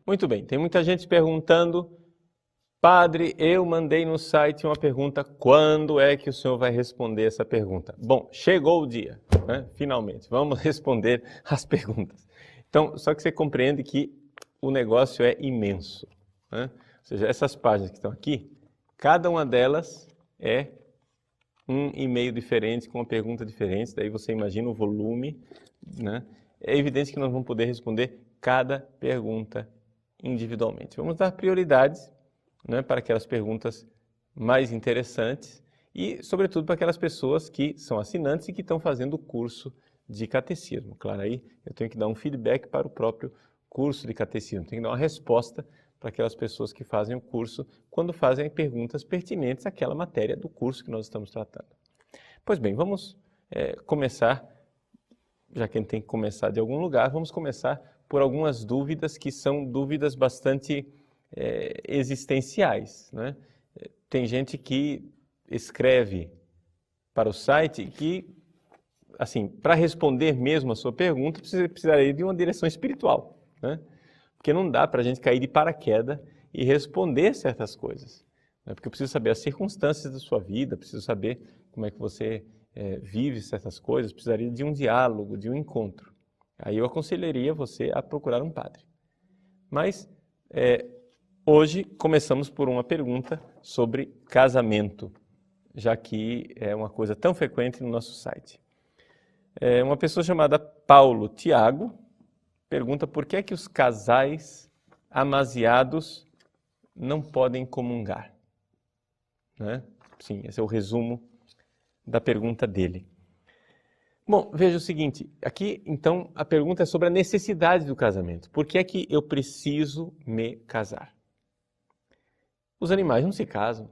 Muito bem, tem muita gente perguntando, Padre, eu mandei no site uma pergunta, quando é que o senhor vai responder essa pergunta? Bom, chegou o dia, né? Finalmente, vamos responder as perguntas. Então, só que você compreende que o negócio é imenso, né? Ou seja, essas páginas que estão aqui, cada uma delas é um e-mail diferente, com uma pergunta diferente, daí você imagina o volume, né? É evidente que nós vamos poder responder cada pergunta individualmente. Vamos dar prioridades, né, para aquelas perguntas mais interessantes e, sobretudo, para aquelas pessoas que são assinantes e que estão fazendo o curso de catecismo. Claro, aí eu tenho que dar um feedback para o próprio curso de catecismo, tenho que dar uma resposta para aquelas pessoas que fazem o curso quando fazem perguntas pertinentes àquela matéria do curso que nós estamos tratando. Pois bem, vamos começar, já que a gente tem que começar de algum lugar, vamos começar por algumas dúvidas que são dúvidas bastante existenciais, né? Tem gente que escreve para o site que, assim, para responder mesmo a sua pergunta, precisaria de uma direção espiritual, né? Porque não dá para a gente cair de paraquedas e responder certas coisas, né? Porque eu preciso saber as circunstâncias da sua vida, preciso saber como é que você vive certas coisas, precisaria de um diálogo, de um encontro. Aí eu aconselharia você a procurar um padre. Mas hoje começamos por uma pergunta sobre casamento, já que é uma coisa tão frequente no nosso site. Uma pessoa chamada Paulo Tiago pergunta por que é que os casais amaziados não podem comungar, né? Sim, esse é o resumo da pergunta dele. Bom, veja o seguinte, aqui então a pergunta é sobre a necessidade do casamento. Por que é que eu preciso me casar? Os animais não se casam,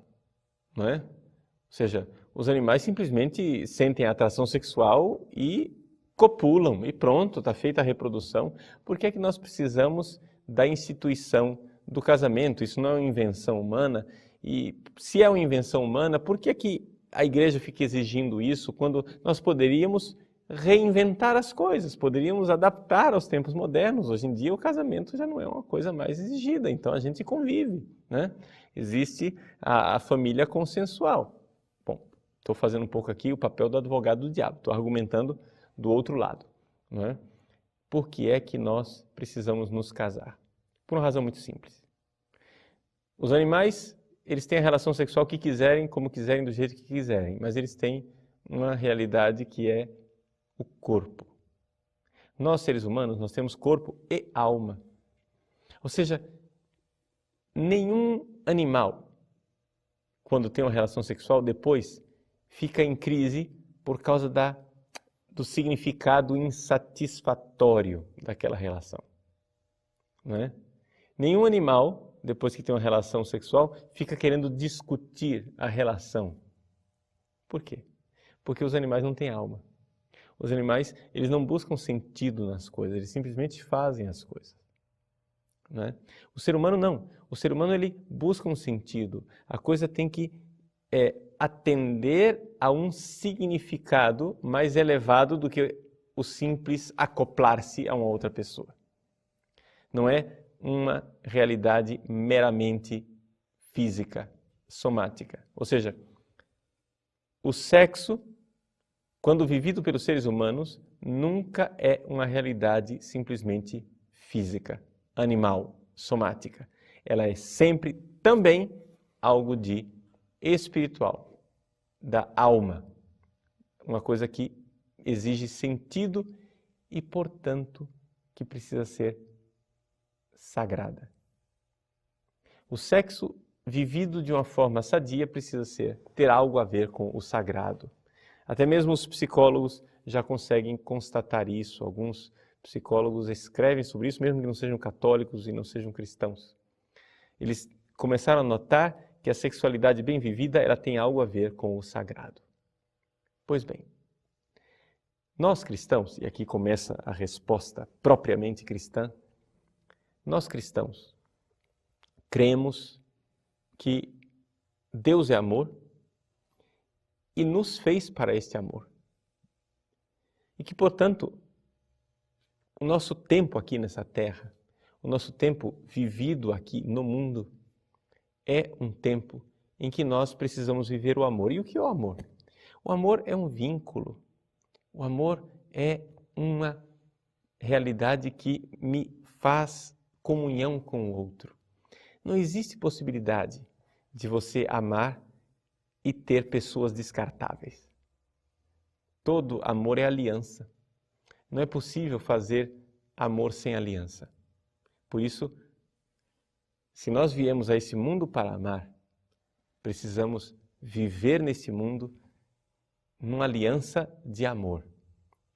não é? Ou seja, os animais simplesmente sentem a atração sexual e copulam e pronto, está feita a reprodução. Por que é que nós precisamos da instituição do casamento? Isso não é uma invenção humana? E se é uma invenção humana, por que é que a igreja fica exigindo isso quando nós poderíamos reinventar as coisas, poderíamos adaptar aos tempos modernos? Hoje em dia o casamento já não é uma coisa mais exigida, então a gente convive, né? Existe a família consensual. Bom, estou fazendo um pouco aqui o papel do advogado do diabo, estou argumentando do outro lado, né? Por que é que nós precisamos nos casar? Por uma razão muito simples. Os animais, eles têm a relação sexual que quiserem, como quiserem, do jeito que quiserem, mas eles têm uma realidade que é o corpo. Nós, seres humanos, nós temos corpo e alma. Ou seja, nenhum animal, quando tem uma relação sexual, depois fica em crise por causa do significado insatisfatório daquela relação, não é? Nenhum animal, depois que tem uma relação sexual, fica querendo discutir a relação. Por quê? Porque os animais não têm alma. Os animais, eles não buscam sentido nas coisas, eles simplesmente fazem as coisas, né? O ser humano não. O ser humano, ele busca um sentido. A coisa tem que atender a um significado mais elevado do que o simples acoplar-se a uma outra pessoa. Não é uma realidade meramente física, somática. Ou seja, o sexo, quando vivido pelos seres humanos, nunca é uma realidade simplesmente física, animal, somática. Ela é sempre também algo de espiritual, da alma. Uma coisa que exige sentido e, portanto, que precisa ser sagrada. O sexo vivido de uma forma sadia precisa ter algo a ver com o sagrado. Até mesmo os psicólogos já conseguem constatar isso. Alguns psicólogos escrevem sobre isso, mesmo que não sejam católicos e não sejam cristãos. Eles começaram a notar que a sexualidade bem vivida, ela tem algo a ver com o sagrado. Pois bem, nós cristãos, e aqui começa a resposta propriamente cristã, nós cristãos cremos que Deus é amor e nos fez para este amor. E que, portanto, o nosso tempo aqui nessa terra, o nosso tempo vivido aqui no mundo é um tempo em que nós precisamos viver o amor. E o que é o amor? O amor é um vínculo. O amor é uma realidade que me faz comunhão com o outro. Não existe possibilidade de você amar e ter pessoas descartáveis. Todo amor é aliança. Não é possível fazer amor sem aliança. Por isso, se nós viemos a esse mundo para amar, precisamos viver nesse mundo numa aliança de amor.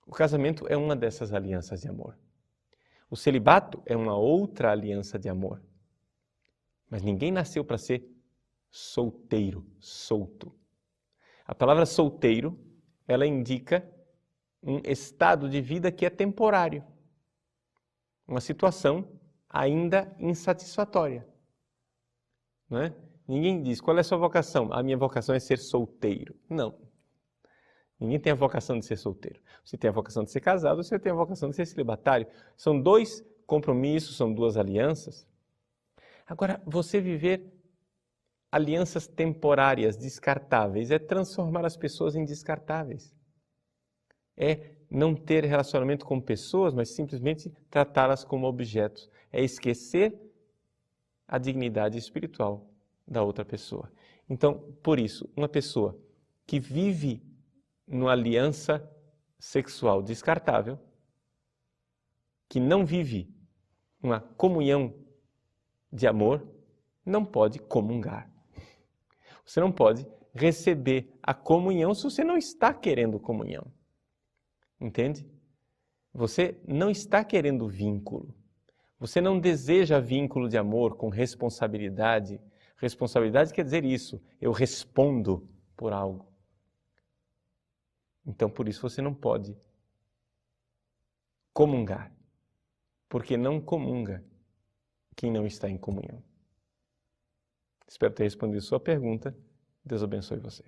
O casamento é uma dessas alianças de amor. O celibato é uma outra aliança de amor. Mas ninguém nasceu para ser solteiro, solto. A palavra solteiro, ela indica um estado de vida que é temporário. Uma situação ainda insatisfatória. Não é? Ninguém diz, qual é a sua vocação? A minha vocação é ser solteiro. Não. Ninguém tem a vocação de ser solteiro. Você tem a vocação de ser casado, você tem a vocação de ser celibatário. São dois compromissos, são duas alianças. Agora, você viver alianças temporárias, descartáveis, é transformar as pessoas em descartáveis. É não ter relacionamento com pessoas, mas simplesmente tratá-las como objetos. É esquecer a dignidade espiritual da outra pessoa. Então, por isso, uma pessoa que vive numa aliança sexual descartável, que não vive uma comunhão de amor, não pode comungar. Você não pode receber a comunhão se você não está querendo comunhão. Entende? Você não está querendo vínculo. Você não deseja vínculo de amor com responsabilidade. Responsabilidade quer dizer isso, eu respondo por algo. Então, por isso, você não pode comungar, porque não comunga quem não está em comunhão. Espero ter respondido sua pergunta. Deus abençoe você.